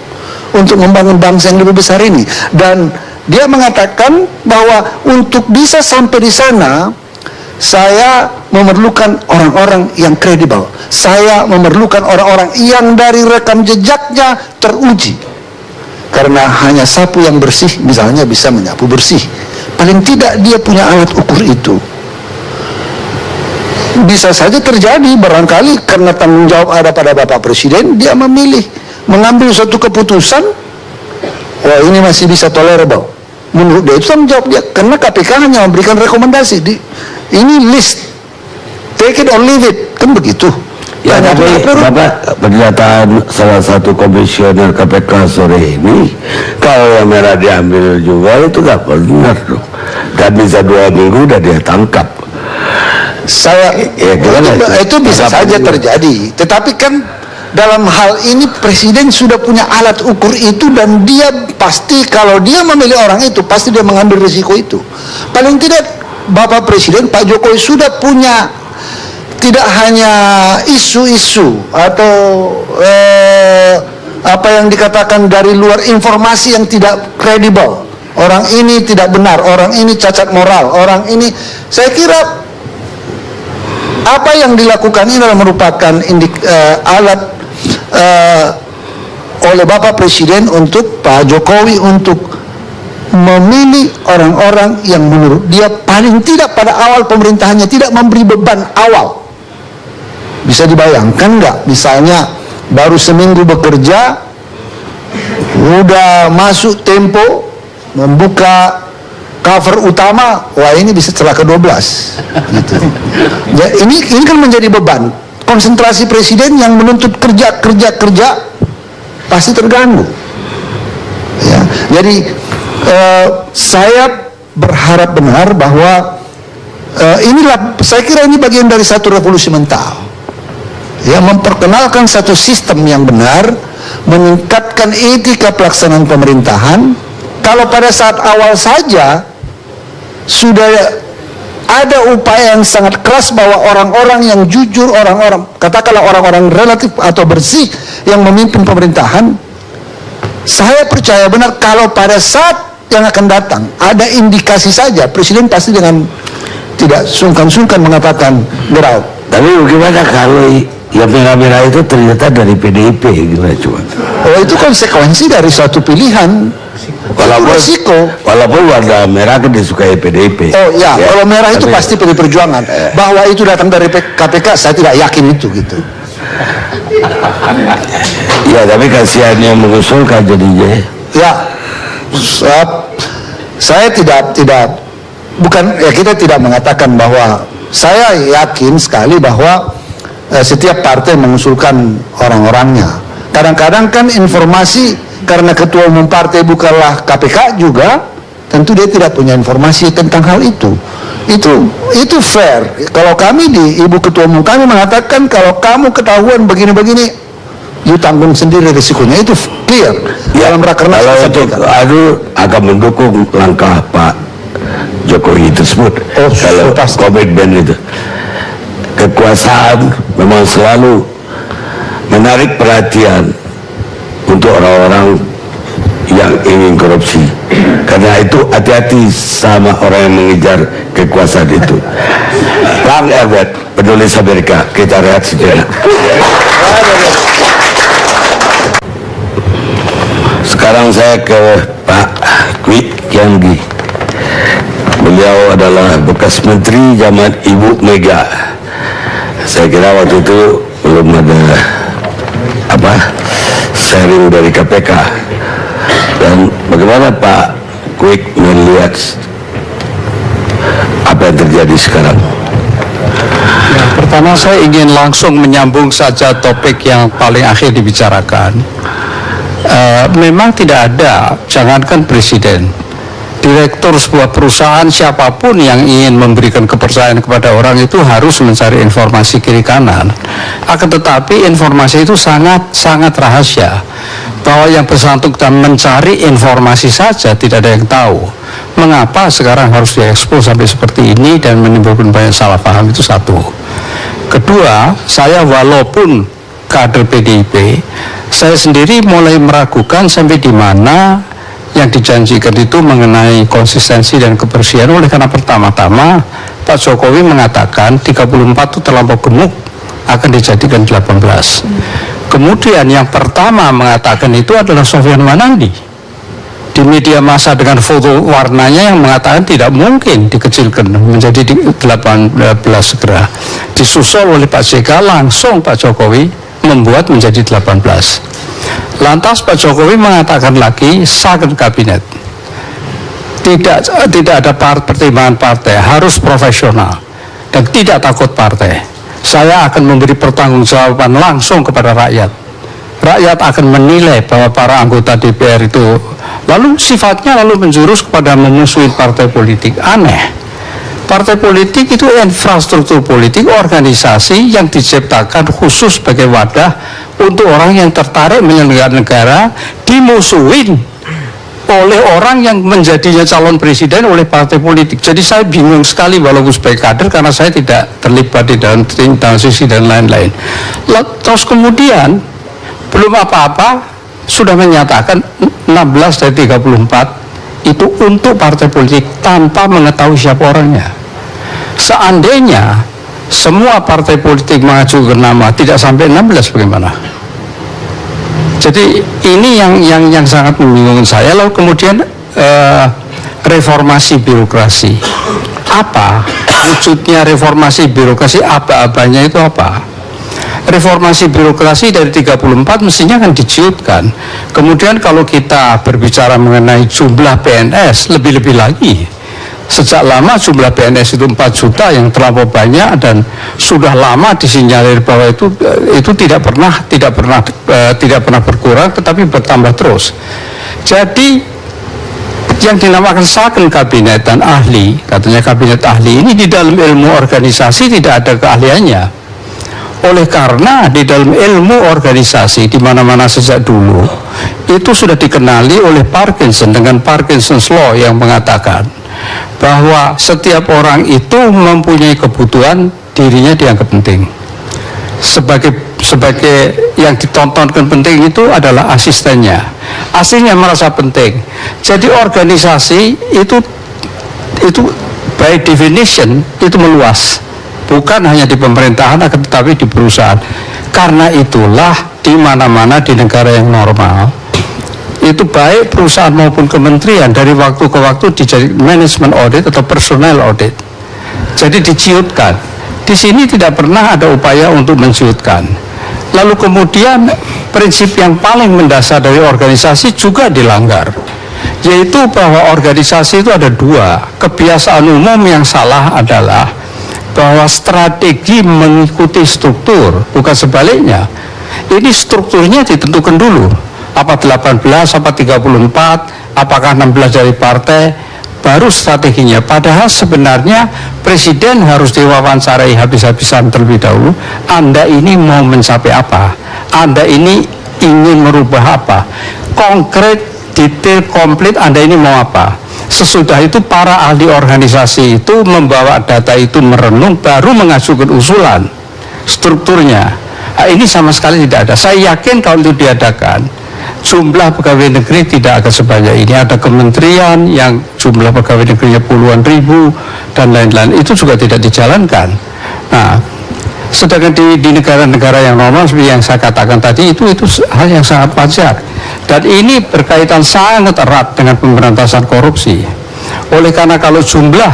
Speaker 5: untuk membangun bangsa yang lebih besar ini. Dan dia mengatakan bahwa untuk bisa sampai di sana, saya memerlukan orang-orang yang kredibel. Saya memerlukan orang-orang yang dari rekam jejaknya teruji. Karena hanya sapu yang bersih misalnya bisa menyapu bersih. Paling tidak dia punya alat ukur itu. Bisa saja terjadi barangkali karena tanggung jawab ada pada Bapak Presiden, dia memilih mengambil suatu keputusan, wah ini masih bisa tolerable. Menurut dia itu tanggung jawab dia, karena KPK hanya memberikan rekomendasi. Ini list, take it or leave it, kan begitu.
Speaker 1: Ya,
Speaker 5: Tanya
Speaker 1: tapi
Speaker 5: juga,
Speaker 1: Bapak, pernyataan salah satu komisioner KPK sore ini, kalau yang merah diambil juga itu nggak benar dong. Dan bisa 2 minggu udah dia tangkap.
Speaker 5: Itu bisa saja terjadi. Tetapi kan dalam hal ini presiden sudah punya alat ukur itu, dan dia pasti kalau dia memilih orang itu pasti dia mengambil risiko itu. Paling tidak Bapak Presiden Pak Jokowi sudah punya tidak hanya isu-isu atau apa yang dikatakan dari luar, informasi yang tidak kredibel. Orang ini tidak benar, orang ini cacat moral, orang ini, saya kira apa yang dilakukan ini adalah merupakan alat oleh Bapak Presiden untuk Pak Jokowi untuk memilih orang-orang yang menurut dia paling tidak pada awal pemerintahannya tidak memberi beban awal. Bisa dibayangkan nggak, misalnya baru seminggu bekerja udah masuk Tempo, membuka cover utama, wah ini bisa celah ke-12 gitu. Ya, ini kan menjadi beban. Konsentrasi presiden yang menuntut kerja pasti terganggu. Ya, jadi saya berharap benar bahwa inilah, saya kira ini bagian dari satu revolusi mental. Ya, memperkenalkan satu sistem yang benar, meningkatkan etika pelaksanaan pemerintahan. Kalau pada saat awal saja sudah ada upaya yang sangat keras bahwa orang-orang yang jujur, orang-orang, katakanlah orang-orang relatif atau bersih yang memimpin pemerintahan, saya percaya benar kalau pada saat yang akan datang ada indikasi saja, presiden pasti dengan tidak sungkan-sungkan mengatakan get out.
Speaker 1: Tapi bagaimana kalau yang merah-merah itu ternyata dari PDIP, gimana coba?
Speaker 5: Oh, itu konsekuensi dari suatu pilihan.
Speaker 1: Walaupun warna merah kan disukai PDIP.
Speaker 5: Oh ya, kalau merah itu
Speaker 1: tapi,
Speaker 5: pasti PDI Perjuangan. Bahwa itu datang dari KPK, saya tidak yakin itu gitu.
Speaker 1: Ya, tapi kasihan yang mengusulkan jadinya.
Speaker 5: Ya, saya tidak bukan ya, kita tidak mengatakan bahwa, saya yakin sekali bahwa setiap partai mengusulkan orang-orangnya. Kadang-kadang kan informasi, karena ketua umum partai bukanlah KPK juga, tentu dia tidak punya informasi tentang hal itu. Itu fair. Kalau kami ibu ketua umum kami mengatakan kalau kamu ketahuan begini-begini, you tanggung sendiri risikonya, itu clear.
Speaker 1: Ya,
Speaker 5: dalam rakernas
Speaker 1: kalau akan mendukung langkah Pak Jokowi tersebut. Kalau komitmen itu, kekuasaan memang selalu menarik perhatian untuk orang-orang yang ingin korupsi. Karena itu hati-hati sama orang yang mengejar kekuasaan itu. Bang Herbert, penulis Amerika, kita rehat sejenak. Sekarang saya ke Pak Kwik Kianggi. Beliau adalah bekas menteri zaman Ibu Mega. Saya kira waktu itu belum ada sharing dari KPK. Dan bagaimana Pak Kwik melihat apa yang terjadi sekarang?
Speaker 2: Ya, pertama saya ingin langsung menyambung saja topik yang paling akhir dibicarakan. Memang tidak ada, jangankan presiden, direktur sebuah perusahaan siapapun yang ingin memberikan kepercayaan kepada orang itu harus mencari informasi kiri kanan. Akan tetapi informasi itu sangat rahasia, bahwa yang bersangkutan mencari informasi saja tidak ada yang tahu. Mengapa sekarang harus diekspos sampai seperti ini dan menimbulkan banyak salah paham, itu satu. Kedua, saya walaupun kader PDIP, saya sendiri mulai meragukan sampai di mana yang dijanjikan itu mengenai konsistensi dan kebersihan. Oleh karena pertama-tama Pak Jokowi mengatakan 34 itu terlampau gemuk, akan dijadikan 18. Kemudian yang pertama mengatakan itu adalah Sofyan Wanandi di media massa dengan foto warnanya yang mengatakan tidak mungkin dikecilkan menjadi 18 segera. Disusul oleh Pak JK, langsung Pak Jokowi membuat menjadi 18. Lantas Pak Jokowi mengatakan lagi second kabinet. Tidak ada pertimbangan partai, harus profesional dan tidak takut partai.
Speaker 6: saya akan memberi pertanggungjawaban langsung kepada rakyat. Rakyat akan menilai bahwa para anggota DPR itu lalu sifatnya lalu menjurus kepada memusuhi partai politik. Aneh. Partai politik itu infrastruktur politik, organisasi yang diciptakan khusus sebagai wadah untuk orang yang tertarik menyelenggarakan negara, dimusuhin oleh orang yang menjadinya calon presiden oleh partai politik. Jadi saya bingung sekali walaupun sebagai kader, karena saya tidak terlibat di dalam transisi dan lain-lain. Terus kemudian belum apa-apa sudah menyatakan 16 dari 34 itu untuk partai politik tanpa mengetahui siapa orangnya. Seandainya semua partai politik mengajukan nama tidak sampai 16, bagaimana? Jadi ini yang sangat membingungkan saya. Lalu kemudian reformasi birokrasi. Apa wujudnya reformasi birokrasi? Apa-apanya itu apa? Reformasi birokrasi dari 34 mestinya akan diciutkan. Kemudian kalau kita berbicara mengenai jumlah PNS, lebih-lebih lagi. Sejak lama jumlah PNS itu 4 juta yang terlalu banyak, dan sudah lama disinyalir bahwa itu tidak pernah berkurang, tetapi bertambah terus. Jadi yang dinamakan second kabinet dan ahli, katanya kabinet ahli ini di dalam ilmu organisasi tidak ada keahliannya. Oleh karena di dalam ilmu organisasi di mana-mana sejak dulu itu sudah dikenali oleh Parkinson dengan Parkinson's Law yang mengatakan bahwa setiap orang itu mempunyai kebutuhan, dirinya dianggap penting. Sebagai yang ditontonkan penting itu adalah asistennya. Aslinya merasa penting. Jadi organisasi itu by definition itu meluas. Bukan hanya di pemerintahan, akan tetapi di perusahaan. Karena itulah di mana-mana di negara yang normal, itu baik perusahaan maupun kementerian dari waktu ke waktu dijadi management audit atau personnel audit. Jadi diciutkan. Di sini tidak pernah ada upaya untuk menciutkan. Lalu kemudian prinsip yang paling mendasar dari organisasi juga dilanggar, yaitu bahwa organisasi itu ada dua. Kebiasaan umum yang salah adalah bahwa strategi mengikuti struktur, bukan sebaliknya. Ini strukturnya ditentukan dulu. Apa 18, apa 34, apakah 16 dari partai, baru strateginya. Padahal sebenarnya presiden harus diwawancarai habis-habisan terlebih dahulu. Anda ini mau mencapai apa? Anda ini ingin merubah apa? Konkret, detail, komplit, Anda ini mau apa? Sesudah itu para ahli organisasi itu membawa data itu, merenung, baru mengajukan usulan strukturnya. Nah, ini sama sekali tidak ada. Saya yakin kalau itu diadakan, jumlah pegawai negeri tidak akan sebanyak ini. Ada kementerian yang jumlah pegawai negerinya puluhan ribu dan lain-lain, itu juga tidak dijalankan. Nah, sedangkan di negara-negara yang normal seperti yang saya katakan tadi, itu hal yang sangat wajar. Dan ini berkaitan sangat erat dengan pemberantasan korupsi. Oleh karena kalau jumlah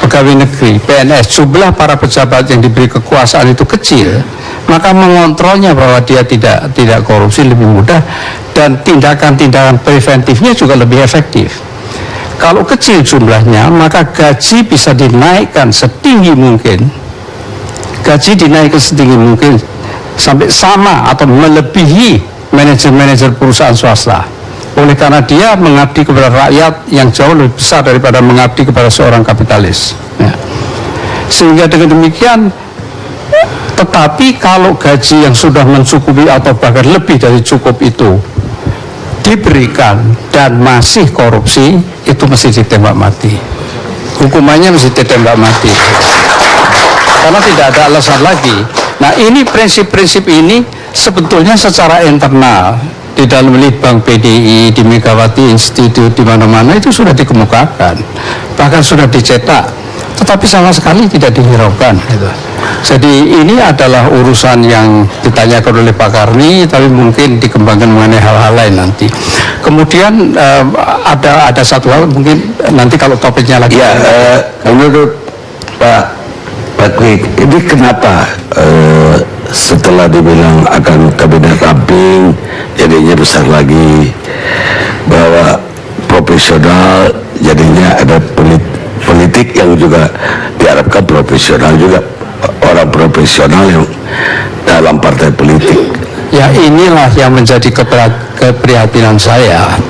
Speaker 6: pegawai negeri, PNS, jumlah para pejabat yang diberi kekuasaan itu kecil, maka mengontrolnya bahwa dia tidak korupsi lebih mudah, dan tindakan-tindakan preventifnya juga lebih efektif. Kalau kecil jumlahnya, maka gaji bisa dinaikkan setinggi mungkin. Gaji dinaikkan setinggi mungkin sampai sama atau melebihi manajer-manajer perusahaan swasta. Oleh karena dia mengabdi kepada rakyat yang jauh lebih besar daripada mengabdi kepada seorang kapitalis. Ya. Sehingga dengan demikian, tetapi kalau gaji yang sudah mencukupi atau bahkan lebih dari cukup itu diberikan dan masih korupsi, itu mesti ditembak mati. Hukumannya mesti ditembak mati. Karena tidak ada alasan lagi. Nah, ini prinsip-prinsip ini sebetulnya secara internal di dalam Litbang PDI, di Megawati Institute, di mana-mana itu sudah dikemukakan, bahkan sudah dicetak, tetapi sama sekali tidak dihiraukan. Gitu. Jadi ini adalah urusan yang ditanyakan oleh Pak Karni, tapi mungkin dikembangkan mengenai hal-hal lain nanti. Kemudian ada satu hal mungkin nanti kalau topiknya lagi.
Speaker 1: Ya, menurut Pak Kwik, ini kenapa setelah dibilang akan kabinet ramping, jadinya besar lagi, bahwa profesional, jadinya ada politik yang juga diharapkan profesional juga orang profesional yang dalam partai politik.
Speaker 6: Ya, inilah yang menjadi keprihatinan saya.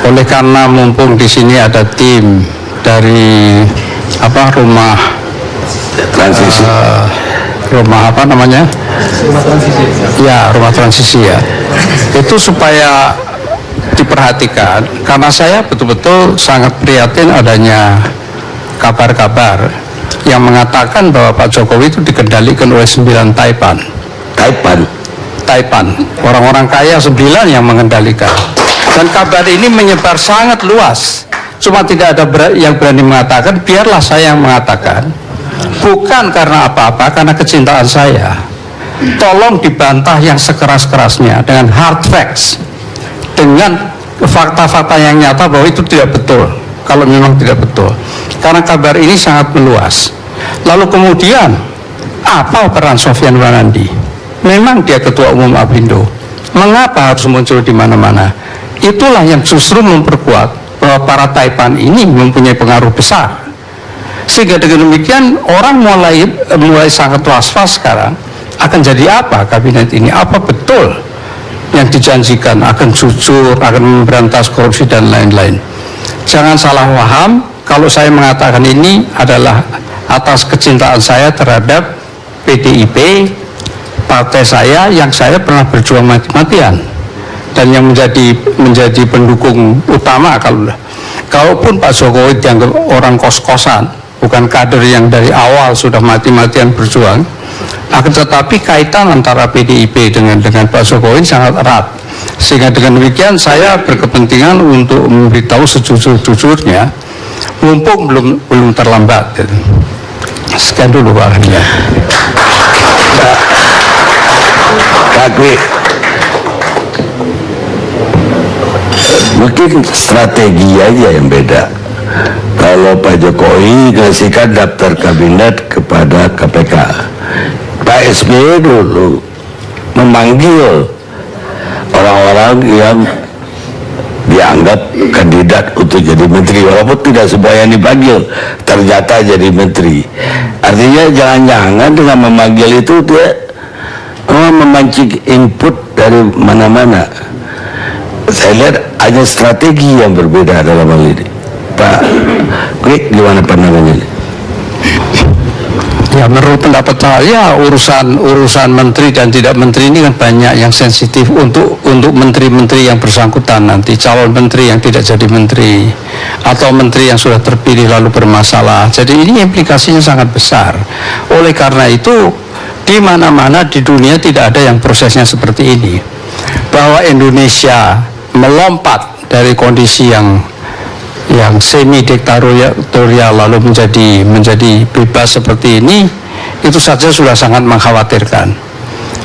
Speaker 6: Oleh karena mumpung di sini ada tim dari rumah
Speaker 1: Transisi.
Speaker 6: rumah apa namanya? Rumah transisi ya. Itu supaya diperhatikan, karena saya betul-betul sangat prihatin adanya kabar-kabar yang mengatakan bahwa Pak Jokowi itu dikendalikan oleh 9 Taipan, orang-orang kaya 9 yang mengendalikan. Dan kabar ini menyebar sangat luas. Cuma tidak ada yang berani mengatakan, biarlah saya yang mengatakan. Bukan karena apa-apa, karena kecintaan saya. Tolong dibantah yang sekeras-kerasnya dengan hard facts, dengan fakta-fakta yang nyata bahwa itu tidak betul. Kalau memang tidak betul, karena kabar ini sangat meluas. Lalu kemudian apa peran Sofyan Wanandi? Memang dia ketua umum Apindo. Mengapa harus muncul di mana-mana? Itulah yang justru memperkuat bahwa para Taipan ini mempunyai pengaruh besar. Sehingga dengan demikian orang mulai sangat was-was sekarang. Akan jadi apa kabinet ini? Apa betul yang dijanjikan akan jujur, akan memberantas korupsi dan lain-lain? Jangan salah paham, kalau saya mengatakan ini adalah atas kecintaan saya terhadap PDIP, partai saya yang saya pernah berjuang mati-matian dan yang menjadi pendukung utama. Kalaupun Pak Jokowi dianggap orang kos-kosan, bukan kader yang dari awal sudah mati-matian berjuang, akan tetapi kaitan antara PDIP dengan Pak Jokowi sangat erat. Sehingga dengan demikian saya berkepentingan untuk memberitahu sejujur-jujurnya, mumpung belum terlambat. Sekian dulu Pak Arya.
Speaker 1: Tapi mungkin strategi aja yang beda. Kalau Pak Jokowi ngasihkan daftar kabinet kepada KPK, Pak SBY dulu memanggil orang-orang yang dianggap kandidat untuk jadi menteri, walaupun tidak semua yang dipanggil ternyata jadi menteri. Artinya jangan-jangan dengan memanggil itu dia memancing input dari mana-mana. Saya lihat ada strategi yang berbeda dalam hal ini. Pak Kwik, gimana pandangannya?
Speaker 6: Ya, menurut pendapat saya urusan menteri dan tidak menteri ini kan banyak yang sensitif untuk menteri-menteri yang bersangkutan, nanti calon menteri yang tidak jadi menteri atau menteri yang sudah terpilih lalu bermasalah. Jadi ini implikasinya sangat besar. Oleh karena itu di mana-mana di dunia tidak ada yang prosesnya seperti ini. Bahwa Indonesia melompat dari kondisi yang semi diktatorial lalu menjadi bebas seperti ini, itu saja sudah sangat mengkhawatirkan.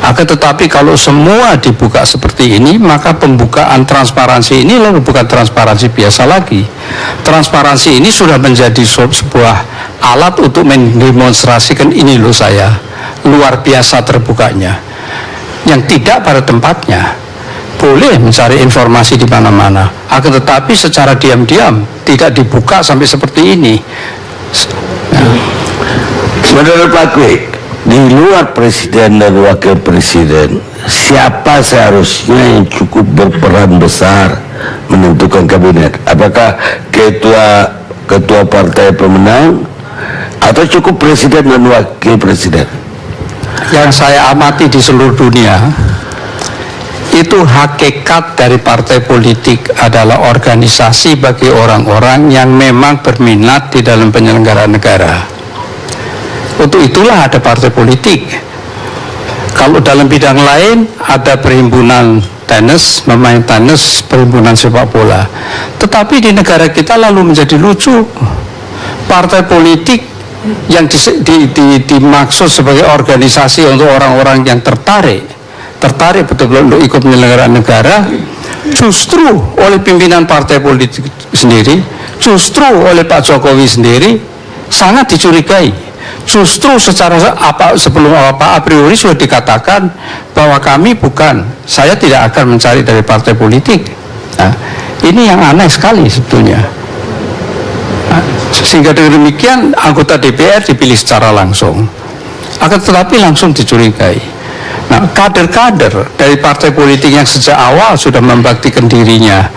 Speaker 6: Akan tetapi kalau semua dibuka seperti ini, maka pembukaan transparansi ini lalu bukan transparansi biasa lagi. Transparansi ini sudah menjadi sebuah alat untuk mendemonstrasikan ini loh saya, luar biasa terbukanya. Yang tidak pada tempatnya. Boleh mencari informasi di mana-mana, akan tetapi secara diam-diam tidak dibuka sampai seperti ini.
Speaker 1: Menurut Pak Kwik, di luar presiden dan wakil presiden, siapa seharusnya yang cukup berperan besar menentukan kabinet? Apakah ketua partai pemenang atau cukup presiden dan wakil presiden?
Speaker 6: Yang saya amati di seluruh dunia, itu hakikat dari partai politik adalah organisasi bagi orang-orang yang memang berminat di dalam penyelenggaraan negara. Untuk itulah ada partai politik. Kalau dalam bidang lain ada perhimpunan tenis, pemain tenis, perhimpunan sepak bola. Tetapi di negara kita lalu menjadi lucu. Partai politik yang dimaksud sebagai organisasi untuk orang-orang yang tertarik betul-betul untuk ikut penyelenggaraan negara, justru oleh pimpinan partai politik sendiri, justru oleh Pak Jokowi sendiri sangat dicurigai. Justru secara sebelum a priori sudah dikatakan bahwa saya tidak akan mencari dari partai politik. Nah, ini yang aneh sekali sebetulnya. Sehingga dengan demikian anggota DPR dipilih secara langsung. akan tetapi langsung dicurigai. Nah, kader-kader dari partai politik yang sejak awal sudah membaktikan dirinya,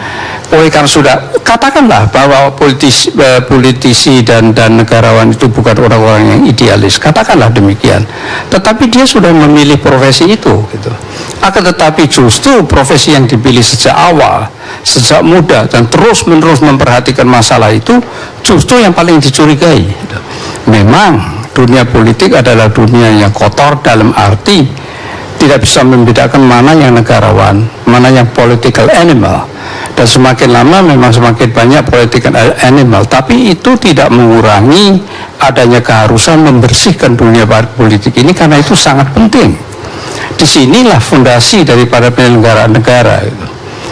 Speaker 6: oleh karena sudah, katakanlah bahwa politisi dan negarawan itu bukan orang-orang yang idealis, katakanlah demikian, tetapi dia sudah memilih profesi itu gitu. Akan tetapi justru profesi yang dipilih sejak awal, sejak muda, dan terus-menerus memperhatikan masalah itu justru yang paling dicurigai gitu. Memang dunia politik adalah dunia yang kotor dalam arti tidak bisa membedakan mana yang negarawan, mana yang political animal, dan semakin lama memang semakin banyak political animal, tapi itu tidak mengurangi adanya keharusan membersihkan dunia politik ini, karena itu sangat penting. Disinilah fondasi daripada penyelenggaraan negara.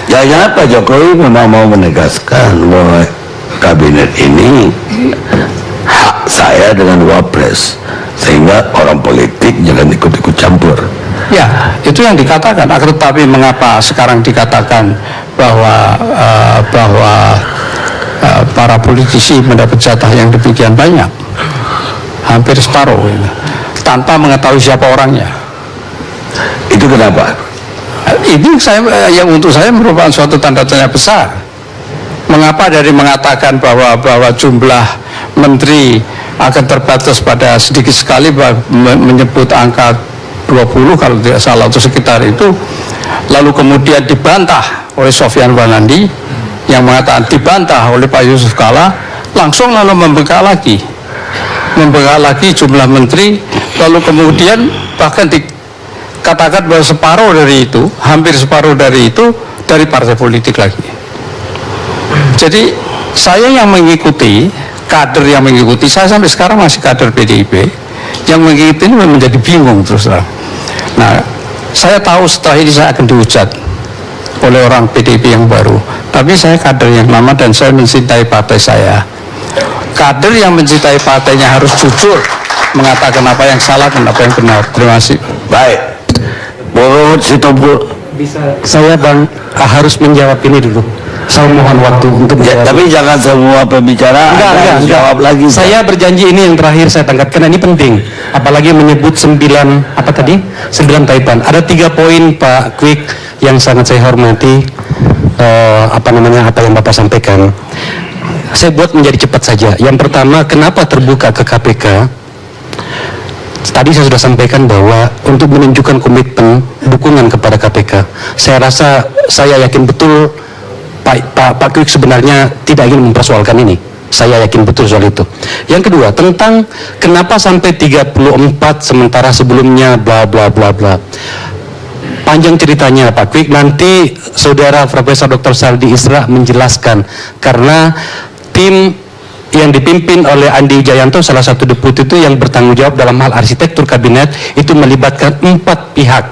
Speaker 1: Ya, Pak Jokowi memang mau menegaskan bahwa kabinet ini hak saya dengan wapres, sehingga orang politik jangan ikut-ikut campur.
Speaker 6: Ya, itu yang dikatakan. Akan tetapi mengapa sekarang dikatakan bahwa para politisi mendapat jatah yang demikian banyak, hampir separuh, tanpa mengetahui siapa orangnya?
Speaker 1: Itu kenapa?
Speaker 6: Ini yang untuk saya merupakan suatu tanda tanya besar. Mengapa dari mengatakan bahwa jumlah menteri akan terbatas pada sedikit sekali, menyebut angka 20 kalau tidak salah atau sekitar itu, lalu kemudian dibantah oleh Sofyan Wanandi yang mengatakan dibantah oleh Pak Yusuf Kalla, langsung lalu membekak lagi jumlah menteri, lalu kemudian bahkan dikatakan bahwa separuh dari itu, hampir separuh dari itu dari partai politik lagi. Jadi saya yang mengikuti, kader yang mengikuti, saya sampai sekarang masih kader PDIP, yang mengikuti ini menjadi bingung terus terang. Nah, saya tahu setelah ini saya akan dihujat oleh orang PDIP yang baru, tapi saya kader yang lama dan saya mencintai partai saya. Kader yang mencintai partainya harus jujur mengatakan apa yang salah dan apa yang benar. Terima kasih.
Speaker 1: Baik, Bung Sitompul.
Speaker 2: Saya harus menjawab ini dulu. Saya mohon waktu untuk
Speaker 1: Ya,
Speaker 2: menjawab.
Speaker 1: tapi jangan semua pembicaraan
Speaker 2: Enggak.
Speaker 1: jawab lagi.
Speaker 2: Saya berjanji ini yang terakhir saya tangkap karena ini penting. Apalagi menyebut 9 Taipan. Ada 3 poin Pak Kwik yang sangat saya hormati. Apa yang Bapak sampaikan. Saya buat menjadi cepat saja. Yang pertama, kenapa terbuka ke KPK? Tadi saya sudah sampaikan bahwa untuk menunjukkan komitmen dukungan kepada KPK. Saya rasa, saya yakin betul Pak Kwik sebenarnya tidak ingin mempersoalkan ini. Saya yakin betul soal itu. Yang kedua, tentang kenapa sampai 34 sementara sebelumnya bla bla bla bla. Panjang ceritanya Pak Kwik, nanti Saudara Profesor Dr. Saldi Isra menjelaskan, karena tim yang dipimpin oleh Andi Wijayanto, salah satu deputi itu yang bertanggung jawab dalam hal arsitektur kabinet, itu melibatkan 4 pihak.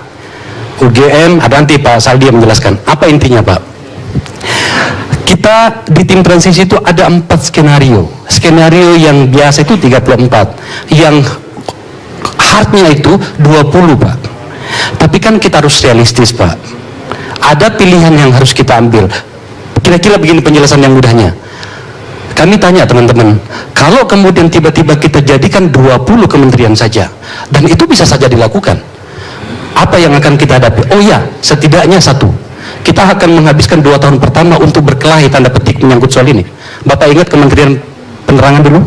Speaker 2: UGM, ada nanti Pak Saldi yang menjelaskan. Apa intinya Pak? Kita di tim transisi itu ada 4 skenario. Skenario yang biasa itu 34, yang hardnya itu 20 Pak. Tapi kan kita harus realistis Pak. Ada pilihan yang harus kita ambil. Kira-kira begini penjelasan yang mudahnya. Kami tanya teman-teman, kalau kemudian tiba-tiba kita jadikan 20 kementerian saja, dan itu bisa saja dilakukan, apa yang akan kita hadapi? Oh ya, setidaknya 1, kita akan menghabiskan 2 tahun pertama untuk berkelahi tanda petik menyangkut soal ini. Bapak ingat Kementerian Penerangan dulu?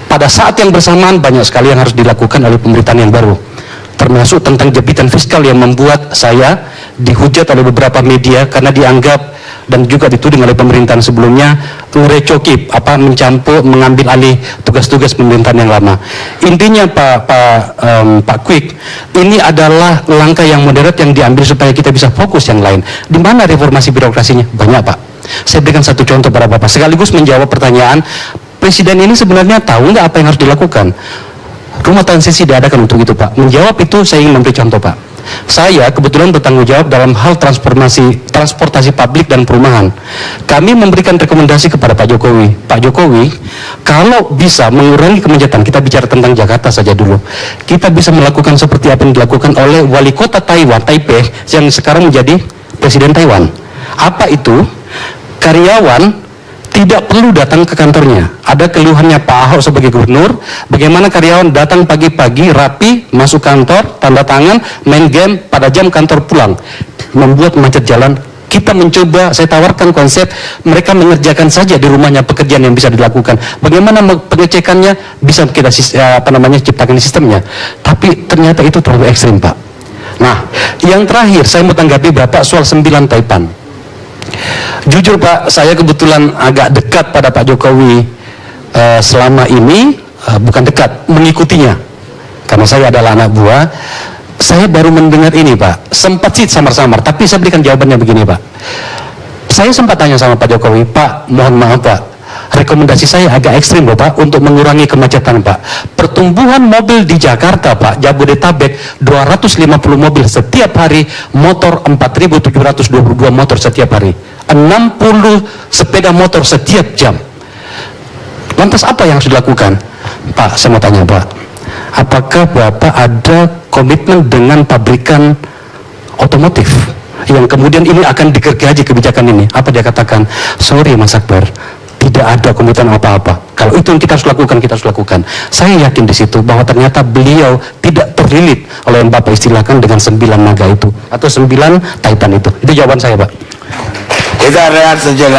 Speaker 2: Pada saat yang bersamaan banyak sekali yang harus dilakukan oleh pemerintahan yang baru, termasuk tentang jepitan fiskal yang membuat saya dihujat oleh beberapa media karena dianggap dan juga dituding oleh pemerintahan sebelumnya merecoki, mencampur, mengambil alih tugas-tugas pemerintahan yang lama. Intinya Pak Kwik, ini adalah langkah yang moderat yang diambil supaya kita bisa fokus yang lain. Di mana reformasi birokrasinya? Banyak Pak. Saya berikan satu contoh pada Bapak, sekaligus menjawab pertanyaan, Presiden ini sebenarnya tahu nggak apa yang harus dilakukan? Rumah transisi diadakan untuk itu Pak. Menjawab itu saya ingin memberi contoh Pak. Saya kebetulan bertanggung jawab dalam hal transportasi publik dan perumahan. Kami memberikan rekomendasi kepada Pak Jokowi. Pak Jokowi, kalau bisa mengurangi kemacetan, kita bicara tentang Jakarta saja dulu, kita bisa melakukan seperti apa yang dilakukan oleh wali kota Taiwan, Taipei, yang sekarang menjadi Presiden Taiwan. Apa itu? Karyawan tidak perlu datang ke kantornya. Ada keluhannya Pak Ahok sebagai gubernur, bagaimana karyawan datang pagi-pagi, rapi, masuk kantor, tanda tangan, main game, pada jam kantor pulang, membuat macet jalan. Kita mencoba, saya tawarkan konsep, mereka mengerjakan saja di rumahnya pekerjaan yang bisa dilakukan. Bagaimana pengecekannya bisa kita ciptakan sistemnya. Tapi ternyata itu terlalu ekstrim, Pak. Nah, yang terakhir saya mau tanggapi Bapak soal 9 Taipan. Jujur Pak, saya kebetulan agak dekat pada Pak Jokowi selama ini, bukan dekat, mengikutinya. Karena saya adalah anak buah. Saya baru mendengar ini Pak, sempat sih samar-samar, tapi saya berikan jawabannya begini Pak. Saya sempat tanya sama Pak Jokowi, Pak, mohon maaf Pak, rekomendasi saya agak ekstrim Pak untuk mengurangi kemacetan Pak. Pertumbuhan mobil di Jakarta Pak, Jabodetabek 250 mobil setiap hari, motor 4.722 motor setiap hari, 60 sepeda motor setiap jam. Lantas apa yang harus dilakukan? Pak, saya mau tanya Pak, apakah Bapak ada komitmen dengan pabrikan otomotif yang kemudian ini akan digergaji kebijakan ini? Apa dia katakan? Sorry Mas Akbar, tidak ada komitmen apa-apa. Kalau itu yang kita harus lakukan, kita harus lakukan. Saya yakin di situ bahwa ternyata beliau tidak terlilit oleh yang Bapak istilahkan dengan 9 naga itu atau 9 Titan itu. Itu jawaban saya Pak.
Speaker 1: Kita rehat sejenak.